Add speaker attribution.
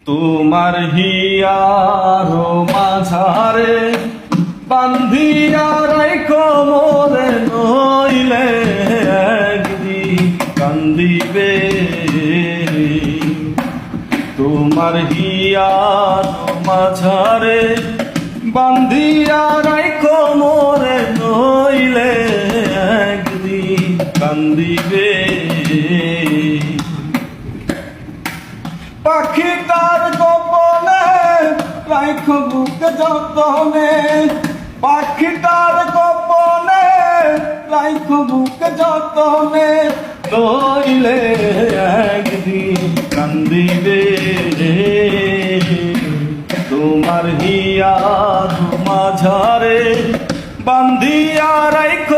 Speaker 1: তোমার হিয়ার মাঝারে বান্ধিয়া রাইখো মোরে, নইলে একদিন কান্দিবে। তোমার হিয়ার মাঝারে বান্ধিয়া রাইখো মোরে, নইলে একদিন কান্দিবে। পাখিটার গোপনে রাইখো বুকে যতনে, পাখিটার গোপনে রাইখো বুকে যতনে, নইলে একদিন কান্দিবে। তোমার হিয়ার মাঝারে বান্ধিয়া রাইখো